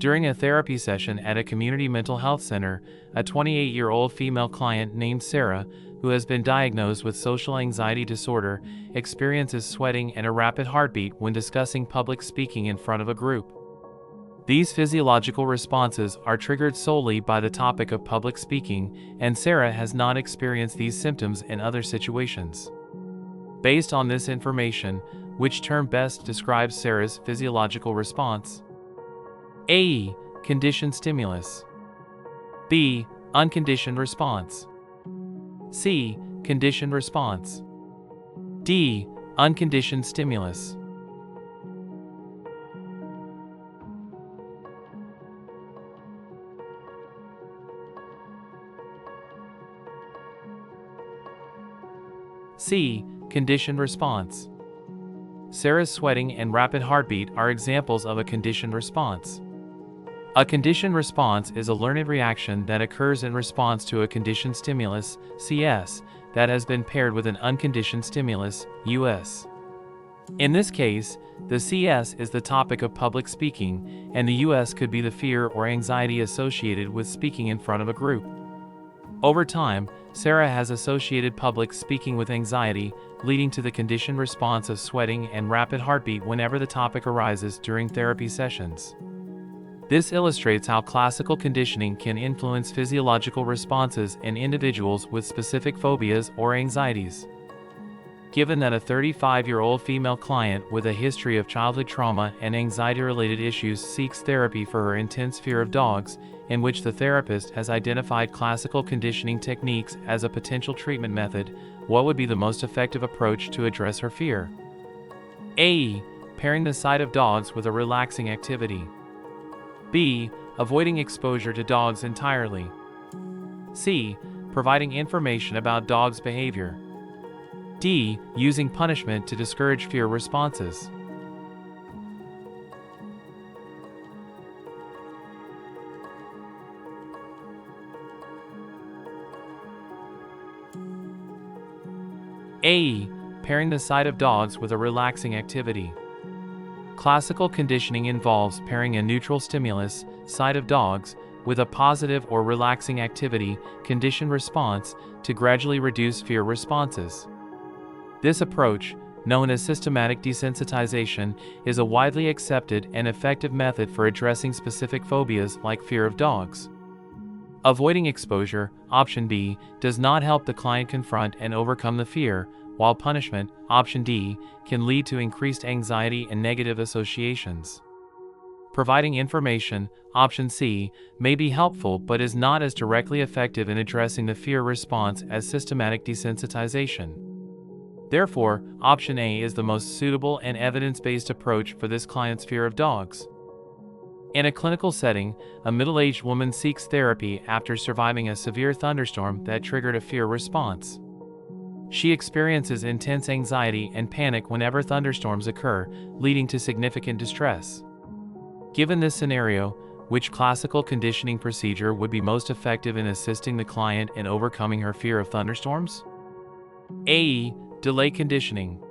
During a therapy session at a community mental health center, a 28-year-old female client named Sarah, who has been diagnosed with social anxiety disorder, experiences sweating and a rapid heartbeat when discussing public speaking in front of a group. These physiological responses are triggered solely by the topic of public speaking, and Sarah has not experienced these symptoms in other situations. Based on this information, which term best describes Sarah's physiological response? A. Conditioned stimulus. B. Unconditioned response. C. Conditioned response. D. Unconditioned stimulus. C. Conditioned response. Sarah's sweating and rapid heartbeat are examples of a conditioned response. A conditioned response is a learned reaction that occurs in response to a conditioned stimulus, CS, that has been paired with an unconditioned stimulus, US. In this case, the CS is the topic of public speaking, and the US could be the fear or anxiety associated with speaking in front of a group. Over time, Sarah has associated public speaking with anxiety, leading to the conditioned response of sweating and rapid heartbeat whenever the topic arises during therapy sessions. This illustrates how classical conditioning can influence physiological responses in individuals with specific phobias or anxieties. Given that a 35-year-old female client with a history of childhood trauma and anxiety-related issues seeks therapy for her intense fear of dogs, in which the therapist has identified classical conditioning techniques as a potential treatment method, what would be the most effective approach to address her fear? A. Pairing the sight of dogs with a relaxing activity. B. Avoiding exposure to dogs entirely. C. Providing information about dogs' behavior. D. Using punishment to discourage fear responses. A. Pairing the sight of dogs with a relaxing activity. Classical conditioning involves pairing a neutral stimulus, sight of dogs, with a positive or relaxing activity, conditioned response, to gradually reduce fear responses. This approach, known as systematic desensitization, is a widely accepted and effective method for addressing specific phobias like fear of dogs. Avoiding exposure, option B, does not help the client confront and overcome the fear, while punishment, option D, can lead to increased anxiety and negative associations. Providing information, option C, may be helpful but is not as directly effective in addressing the fear response as systematic desensitization. Therefore, option A is the most suitable and evidence-based approach for this client's fear of dogs. In a clinical setting, a middle-aged woman seeks therapy after surviving a severe thunderstorm that triggered a fear response. She experiences intense anxiety and panic whenever thunderstorms occur, leading to significant distress. Given this scenario, which classical conditioning procedure would be most effective in assisting the client in overcoming her fear of thunderstorms? A. Delay conditioning.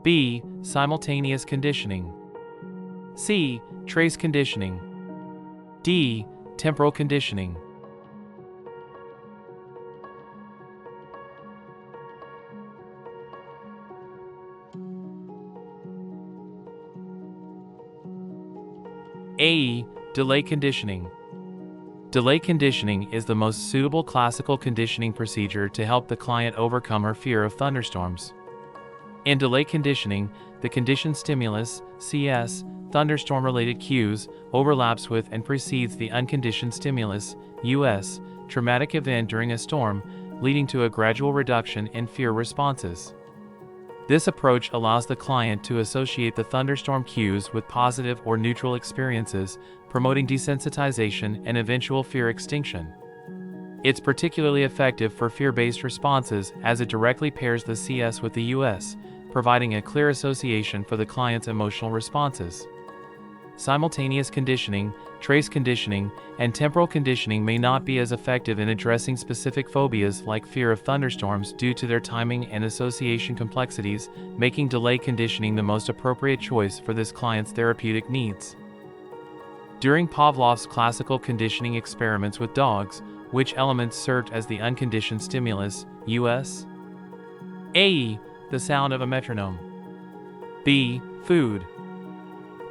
B. Simultaneous conditioning. C. Trace conditioning. D. Temporal conditioning. A. Delay conditioning. Delay conditioning is the most suitable classical conditioning procedure to help the client overcome her fear of thunderstorms. In delay conditioning, the conditioned stimulus, CS, thunderstorm-related cues, overlaps with and precedes the unconditioned stimulus, US, traumatic event during a storm, leading to a gradual reduction in fear responses. This approach allows the client to associate the thunderstorm cues with positive or neutral experiences, promoting desensitization and eventual fear extinction. It's particularly effective for fear-based responses as it directly pairs the CS with the US, providing a clear association for the client's emotional responses. Simultaneous conditioning, trace conditioning, and temporal conditioning may not be as effective in addressing specific phobias like fear of thunderstorms due to their timing and association complexities, making delay conditioning the most appropriate choice for this client's therapeutic needs. During Pavlov's classical conditioning experiments with dogs, which elements served as the unconditioned stimulus? US. A. The sound of a metronome. B. Food.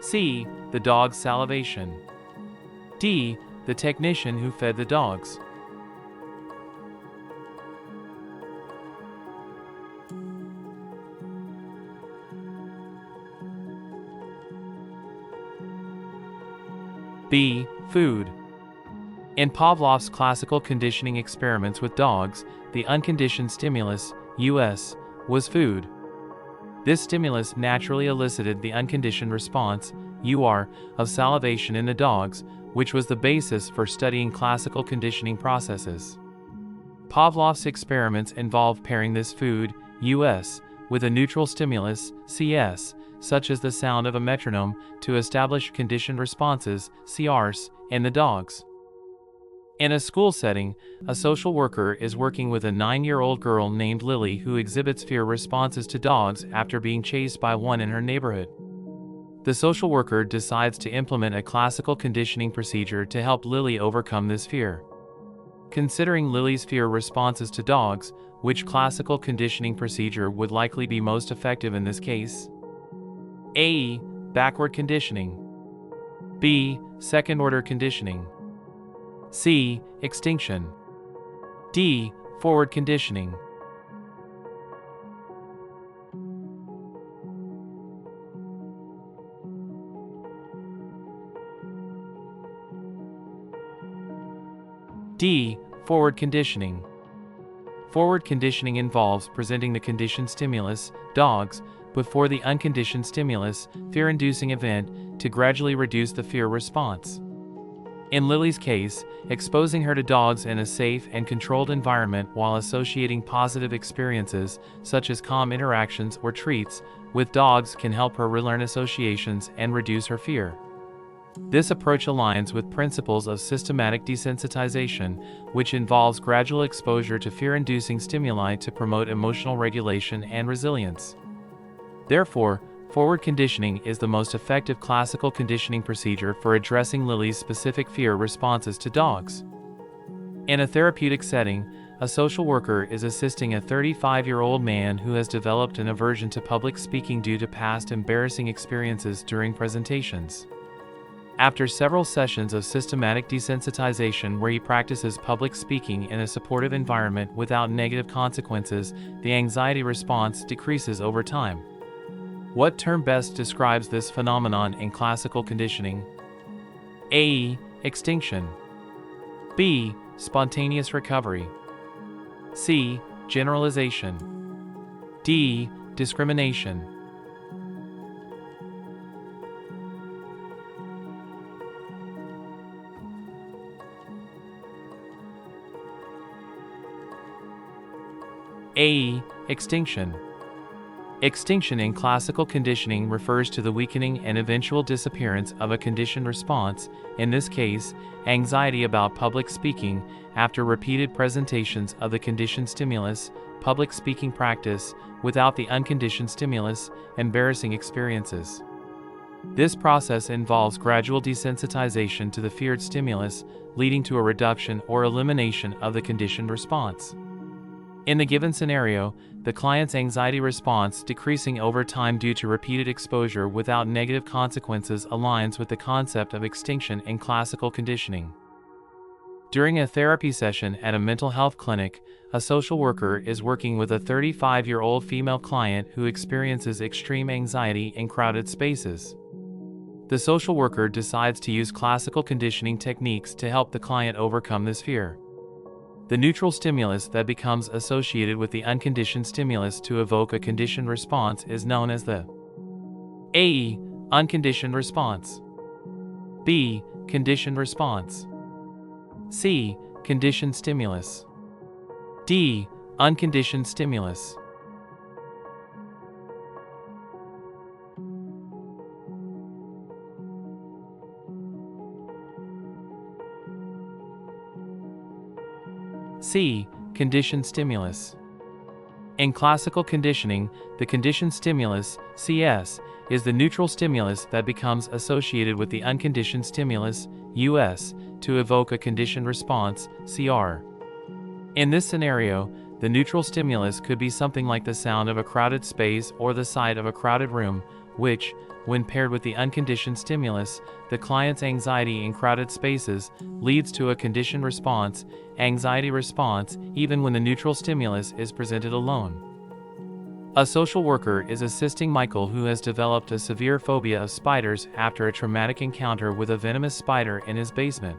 C. The dog's salivation. D. The technician who fed the dogs. B. Food. In Pavlov's classical conditioning experiments with dogs, the unconditioned stimulus, US, was food. This stimulus naturally elicited the unconditioned response, UR, of salivation in the dogs, which was the basis for studying classical conditioning processes. Pavlov's experiments involved pairing this food, US, with a neutral stimulus, CS, such as the sound of a metronome, to establish conditioned responses, CRs, in the dogs. In a school setting, a social worker is working with a 9-year-old girl named Lily who exhibits fear responses to dogs after being chased by one in her neighborhood. The social worker decides to implement a classical conditioning procedure to help Lily overcome this fear. Considering Lily's fear responses to dogs, which classical conditioning procedure would likely be most effective in this case? A. Backward conditioning. B. Second-order conditioning. C. Extinction. D. Forward conditioning. D. Forward conditioning. Forward conditioning involves presenting the conditioned stimulus, dogs, before the unconditioned stimulus, fear-inducing event, to gradually reduce the fear response. In Lily's case, exposing her to dogs in a safe and controlled environment while associating positive experiences, such as calm interactions or treats, with dogs can help her relearn associations and reduce her fear. This approach aligns with principles of systematic desensitization, which involves gradual exposure to fear-inducing stimuli to promote emotional regulation and resilience. Therefore, forward conditioning is the most effective classical conditioning procedure for addressing Lily's specific fear responses to dogs. In a therapeutic setting, a social worker is assisting a 35-year-old man who has developed an aversion to public speaking due to past embarrassing experiences during presentations. After several sessions of systematic desensitization where he practices public speaking in a supportive environment without negative consequences, the anxiety response decreases over time. What term best describes this phenomenon in classical conditioning? A. Extinction. B. Spontaneous recovery. C. Generalization. D. Discrimination. A. Extinction. Extinction in classical conditioning refers to the weakening and eventual disappearance of a conditioned response, in this case, anxiety about public speaking, after repeated presentations of the conditioned stimulus, public speaking practice, without the unconditioned stimulus, embarrassing experiences. This process involves gradual desensitization to the feared stimulus, leading to a reduction or elimination of the conditioned response. In the given scenario, the client's anxiety response decreasing over time due to repeated exposure without negative consequences aligns with the concept of extinction in classical conditioning. During a therapy session at a mental health clinic, a social worker is working with a 35-year-old female client who experiences extreme anxiety in crowded spaces. The social worker decides to use classical conditioning techniques to help the client overcome this fear. The neutral stimulus that becomes associated with the unconditioned stimulus to evoke a conditioned response is known as the A. Unconditioned response. B. Conditioned response. C. Conditioned stimulus. D. Unconditioned stimulus. C. Conditioned stimulus. In classical conditioning, the conditioned stimulus, CS, is the neutral stimulus that becomes associated with the unconditioned stimulus, US, to evoke a conditioned response, CR. In this scenario, the neutral stimulus could be something like the sound of a crowded space or the sight of a crowded room, which, when paired with the unconditioned stimulus, the client's anxiety in crowded spaces, leads to a conditioned response, anxiety response, even when the neutral stimulus is presented alone. A social worker is assisting Michael, who has developed a severe phobia of spiders after a traumatic encounter with a venomous spider in his basement.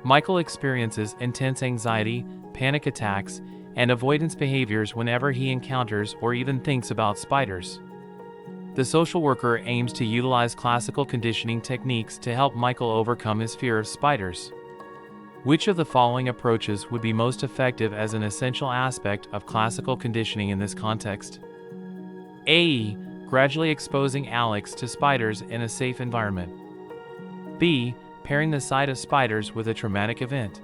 Michael experiences intense anxiety, panic attacks, and avoidance behaviors whenever he encounters or even thinks about spiders. The social worker aims to utilize classical conditioning techniques to help Michael overcome his fear of spiders. Which of the following approaches would be most effective as an essential aspect of classical conditioning in this context? A. Gradually exposing Alex to spiders in a safe environment. B. Pairing the sight of spiders with a traumatic event.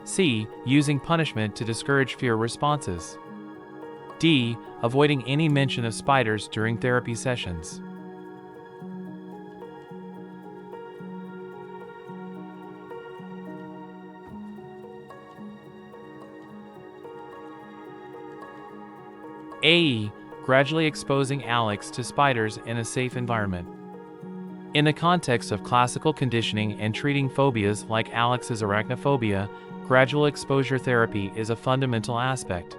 C. Using punishment to discourage fear responses. D. Avoiding any mention of spiders during therapy sessions. A. Gradually exposing Alex to spiders in a safe environment. In the context of classical conditioning and treating phobias like Alex's arachnophobia, gradual exposure therapy is a fundamental aspect.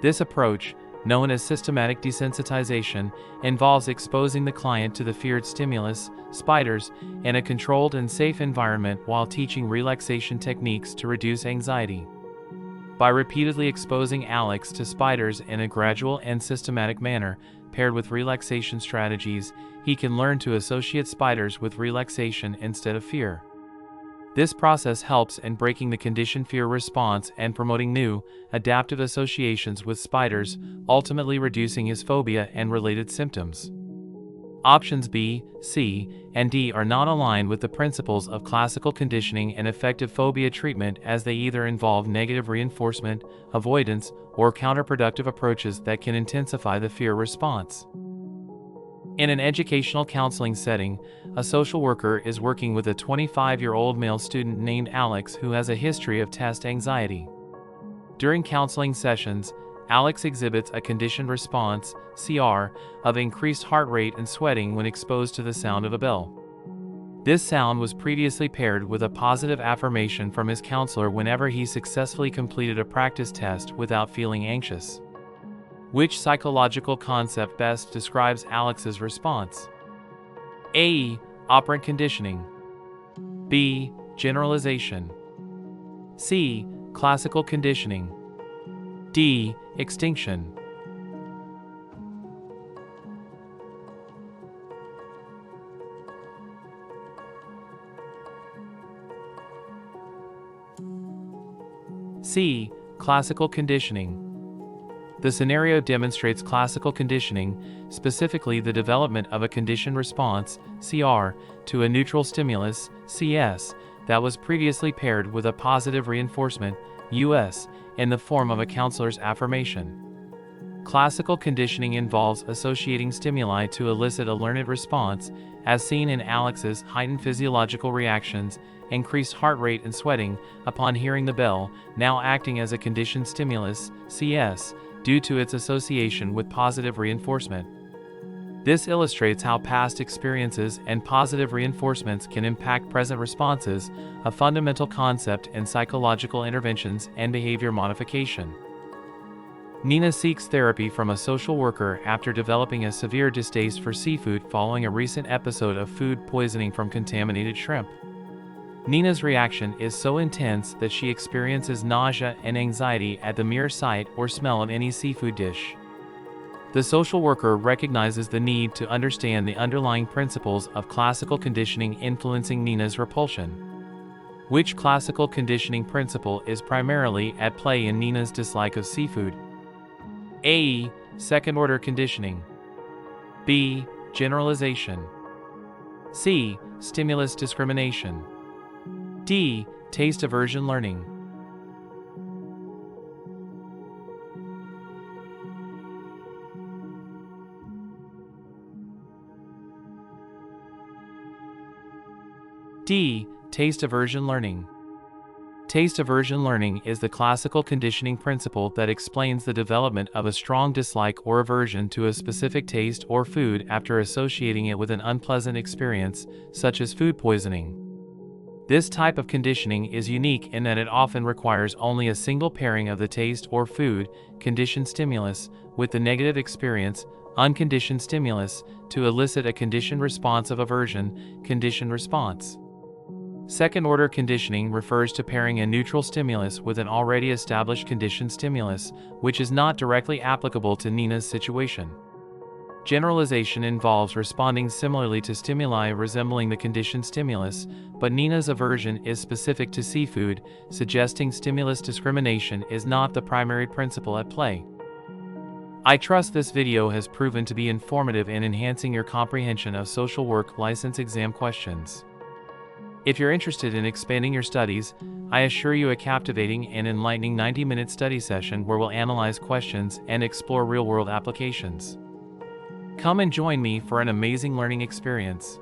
This approach, known as systematic desensitization, involves exposing the client to the feared stimulus, spiders, in a controlled and safe environment while teaching relaxation techniques to reduce anxiety. By repeatedly exposing Alex to spiders in a gradual and systematic manner, paired with relaxation strategies, he can learn to associate spiders with relaxation instead of fear. This process helps in breaking the conditioned fear response and promoting new, adaptive associations with spiders, ultimately reducing his phobia and related symptoms. Options B, C, and D are not aligned with the principles of classical conditioning and effective phobia treatment, as they either involve negative reinforcement, avoidance, or counterproductive approaches that can intensify the fear response. In an educational counseling setting, a social worker is working with a 25-year-old male student named Alex who has a history of test anxiety. During counseling sessions, Alex exhibits a conditioned response, CR, of increased heart rate and sweating when exposed to the sound of a bell. This sound was previously paired with a positive affirmation from his counselor whenever he successfully completed a practice test without feeling anxious. Which psychological concept best describes Alex's response? A. Operant conditioning. B. Generalization. C. Classical conditioning. D. Extinction. C. Classical conditioning. The scenario demonstrates classical conditioning, specifically the development of a conditioned response, CR, to a neutral stimulus, CS, that was previously paired with a positive reinforcement, US, in the form of a counselor's affirmation. Classical conditioning involves associating stimuli to elicit a learned response, as seen in Alex's heightened physiological reactions, increased heart rate and sweating, upon hearing the bell, now acting as a conditioned stimulus, CS, due to its association with positive reinforcement. This illustrates how past experiences and positive reinforcements can impact present responses, a fundamental concept in psychological interventions and behavior modification. Nina seeks therapy from a social worker after developing a severe distaste for seafood following a recent episode of food poisoning from contaminated shrimp. Nina's reaction is so intense that she experiences nausea and anxiety at the mere sight or smell of any seafood dish. The social worker recognizes the need to understand the underlying principles of classical conditioning influencing Nina's repulsion. Which classical conditioning principle is primarily at play in Nina's dislike of seafood? A. Second-order conditioning. B. Generalization. C. Stimulus discrimination. D. Taste aversion learning. D. Taste aversion learning. Taste aversion learning is the classical conditioning principle that explains the development of a strong dislike or aversion to a specific taste or food after associating it with an unpleasant experience, such as food poisoning. This type of conditioning is unique in that it often requires only a single pairing of the taste or food, conditioned stimulus, with the negative experience, unconditioned stimulus, to elicit a conditioned response of aversion, conditioned response. Second-order conditioning refers to pairing a neutral stimulus with an already established conditioned stimulus, which is not directly applicable to Nina's situation. Generalization involves responding similarly to stimuli resembling the conditioned stimulus, but Nina's aversion is specific to seafood, suggesting stimulus discrimination is not the primary principle at play. I trust this video has proven to be informative in enhancing your comprehension of social work license exam questions. If you're interested in expanding your studies, I assure you a captivating and enlightening 90-minute study session where we'll analyze questions and explore real-world applications. Come and join me for an amazing learning experience.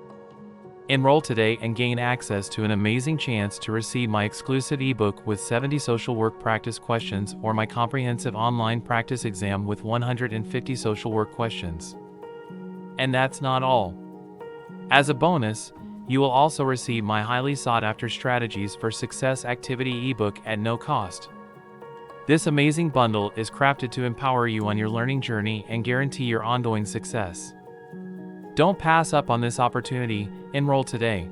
Enroll today and gain access to an amazing chance to receive my exclusive ebook with 70 social work practice questions or my comprehensive online practice exam with 150 social work questions. And that's not all. As a bonus, you will also receive my highly sought-after Strategies for Success activity ebook at no cost. This amazing bundle is crafted to empower you on your learning journey and guarantee your ongoing success. Don't pass up on this opportunity. Enroll today.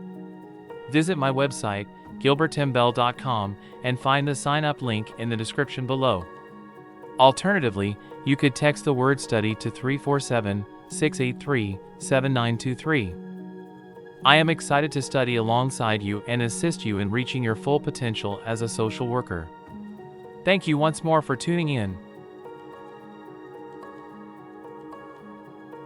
Visit my website, gilbertmbell.com, and find the sign-up link in the description below. Alternatively, you could text the word study to 347-683-7923. I am excited to study alongside you and assist you in reaching your full potential as a social worker. Thank you once more for tuning in.